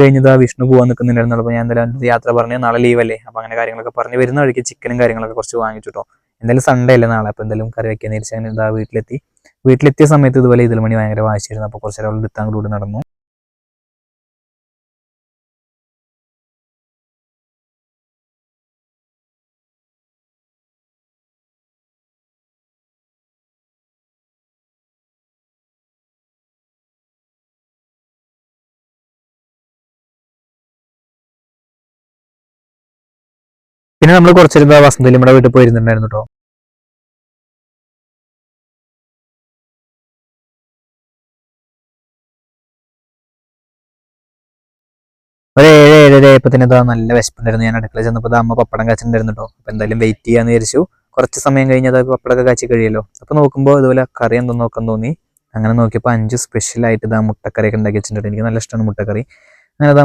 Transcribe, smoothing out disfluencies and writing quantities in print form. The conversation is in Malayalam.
കഴിഞ്ഞത് വിഷ്ണു പോകാൻ നിൽക്കുന്നുണ്ടായിരുന്നു. അപ്പോൾ ഞാൻ എന്തായാലും യാത്ര പറഞ്ഞ് നാളെ ലീവല്ലേ, അപ്പോൾ അങ്ങനെ കാര്യങ്ങളൊക്കെ പറഞ്ഞ് വരുന്ന വഴിക്ക് ചിക്കനും കാര്യങ്ങളൊക്കെ കുറച്ച് വാങ്ങിച്ചിട്ടോ. എന്തായാലും സൺഡേ അല്ലേ നാളെ, അപ്പോൾ എന്തായാലും കറി വയ്ക്കാൻ തിരിച്ച് അങ്ങനെ ഇതാ വീട്ടിലെത്തിയ സമയത്ത് ഇതുപോലെ ഇതിൽ മണി ഭയങ്കര വാശിയായിരുന്നു. അപ്പോൾ കുറച്ച് നേരം എടുത്താൽ കൂടി നടന്നു. പിന്നെ നമ്മൾ കുറച്ചേരം വസന്തയിൽ നമ്മുടെ വീട്ടിൽ പോയിരുന്നുണ്ടായിരുന്നു കേട്ടോ. ഒരു 7-7:30 തന്നെ നല്ല വിശപ്പുണ്ടായിരുന്നു. ഞാൻ അടുക്കള ചെന്നപ്പോൾ അമ്മ പപ്പടം കാച്ചിട്ടുണ്ടായിരുന്നു കേട്ടോ. അപ്പോൾ എന്തായാലും വെയിറ്റ് ചെയ്യാന്ന് വിചാരിച്ചു. കുറച്ച് സമയം കഴിഞ്ഞ് അത് പപ്പടമൊക്കെ കാച്ചി കഴിയുമല്ലോ. അപ്പോൾ നോക്കുമ്പോൾ ഇതുപോലെ കറി എന്തോ നോക്കാൻ തോന്നി. അങ്ങനെ നോക്കിയപ്പോൾ 5 സ്പെഷ്യലായിട്ട് ഇതാ മുട്ടക്കറിയൊക്കെ ഉണ്ടാക്കി വെച്ചിട്ടുണ്ട്. എനിക്ക് നല്ല ഇഷ്ടമാണ് മുട്ടക്കറി. അങ്ങനെ അതാ